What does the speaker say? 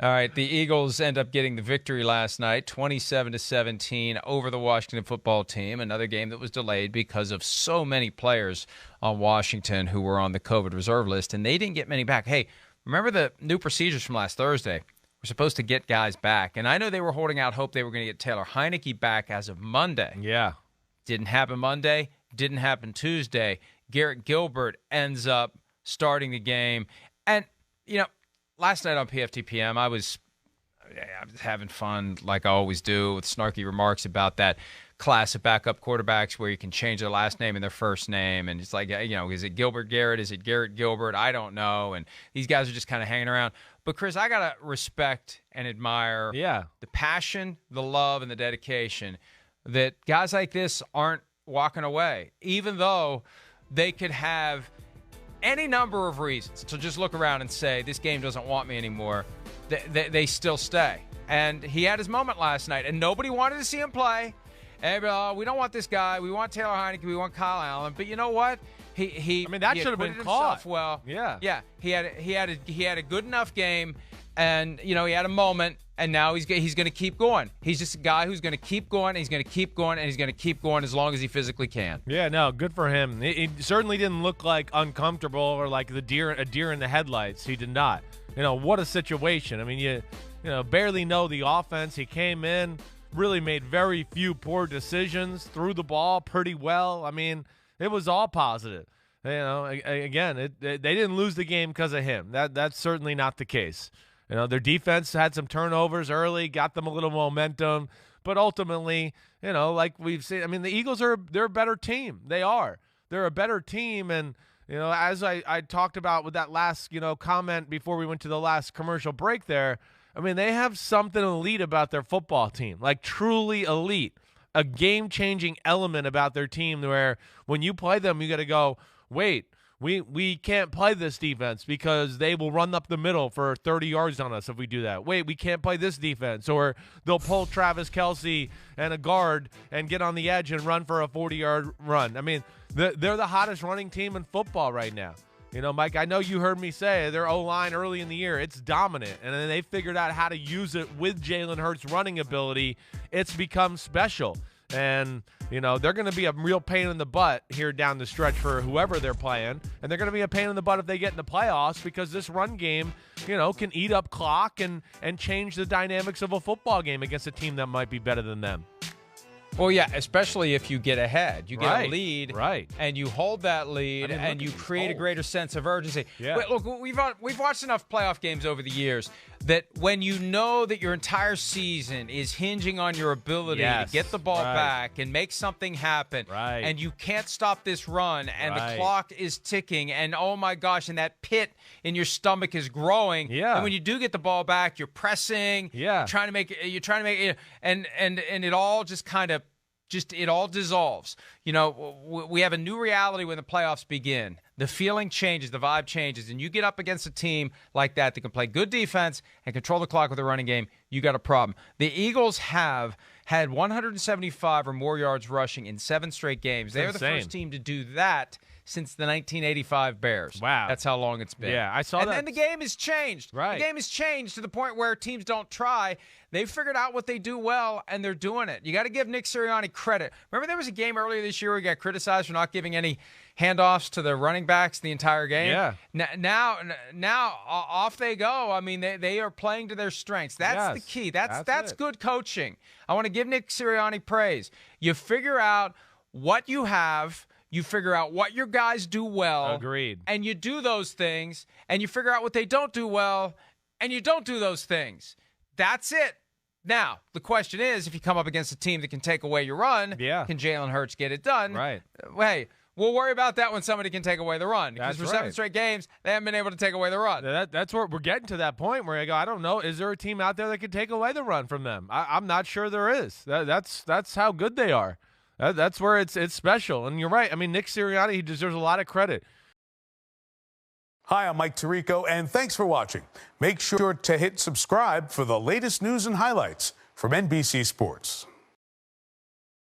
All right, the Eagles end up getting the victory last night, 27-17 over the Washington football team. Another game that was delayed because of so many players on Washington who were on the COVID reserve list, and they didn't get many back. Hey, remember the new procedures from last Thursday? We're supposed to get guys back, and I know they were holding out hope they were going to get Taylor Heineke back as of Monday. Yeah. Didn't happen Monday, didn't happen Tuesday. Garrett Gilbert ends up starting the game, and, last night on PFTPM, I was having fun like I always do with snarky remarks about that class of backup quarterbacks where you can change their last name and their first name. And it's like, is it Gilbert Garrett? Is it Garrett Gilbert? I don't know. And these guys are just kind of hanging around. But, Chris, I got to respect and admire the passion, the love, and the dedication that guys like this aren't walking away, even though they could have any number of reasons to just look around and say, this game doesn't want me anymore. They still stay. And he had his moment last night, and nobody wanted to see him play. And, we don't want this guy. We want Taylor Heineke. We want Kyle Allen. But you know what? He that should have been caught. Well, yeah. He had a good enough game, and he had a moment. And now he's going to keep going. He's just a guy who's going to keep going, and he's going to keep going, and he's going to keep going as long as he physically can. Yeah, no, good for him. He certainly didn't look like uncomfortable or like a deer in the headlights. He did not. What a situation. I mean, you barely know the offense. He came in, really made very few poor decisions, threw the ball pretty well. I mean, it was all positive. Again, they didn't lose the game because of him. That's certainly not the case. Their defense had some turnovers early, got them a little momentum, but ultimately, like we've seen, the Eagles they're a better team. They are. They're a better team, and as I talked about with that last comment before we went to the last commercial break there, they have something elite about their football team, like truly elite, a game-changing element about their team where when you play them, you got to go, wait. We can't play this defense because they will run up the middle for 30 yards on us if we do that. Wait, we can't play this defense. Or they'll pull Travis Kelce and a guard and get on the edge and run for a 40-yard run. They're the hottest running team in football right now. Mike, I know you heard me say their O-line early in the year, it's dominant. And then they figured out how to use it with Jalen Hurts' running ability. It's become special. And, they're going to be a real pain in the butt here down the stretch for whoever they're playing. And they're going to be a pain in the butt if they get in the playoffs because this run game, can eat up clock and change the dynamics of a football game against a team that might be better than them. Well, yeah, especially if you get ahead. You get a lead, right, and you hold that lead, and you create a greater sense of urgency. Yeah. But look, we've watched enough playoff games over the years that when you know that your entire season is hinging on your ability to get the ball back and make something happen, and you can't stop this run, and the clock is ticking, and oh my gosh, and that pit in your stomach is growing. Yeah. And when you do get the ball back, you're pressing. Yeah. You're trying to make it, and it all just kind of. It all dissolves. We have a new reality when the playoffs begin. The feeling changes, the vibe changes, and you get up against a team like that can play good defense and control the clock with a running game, you got a problem. The Eagles have had 175 or more yards rushing in 7 straight games. They're the first team to do that since the 1985 Bears. Wow. That's how long it's been. Yeah, I saw that. And then the game has changed. Right. The game has changed to the point where teams don't try. They've figured out what they do well, and they're doing it. You got to give Nick Sirianni credit. Remember there was a game earlier this year where he got criticized for not giving any handoffs to the running backs the entire game? Yeah. Now off they go. They are playing to their strengths. That's the key. That's good coaching. I want to give Nick Sirianni praise. You figure out what you have. You figure out what your guys do well. Agreed. And you do those things, and you figure out what they don't do well, and you don't do those things. That's it. Now, the question is, if you come up against a team that can take away your run, can Jalen Hurts get it done? Right. Hey, we'll worry about that when somebody can take away the run. Because for 7 straight games, they haven't been able to take away the run. That's where we're getting to that point where I go, I don't know, is there a team out there that can take away the run from them? I'm not sure there is. That's how good they are. That's where it's special. And you're right. Nick Sirianni, he deserves a lot of credit. Hi, I'm Mike Tirico, and thanks for watching. Make sure to hit subscribe for the latest news and highlights from NBC Sports.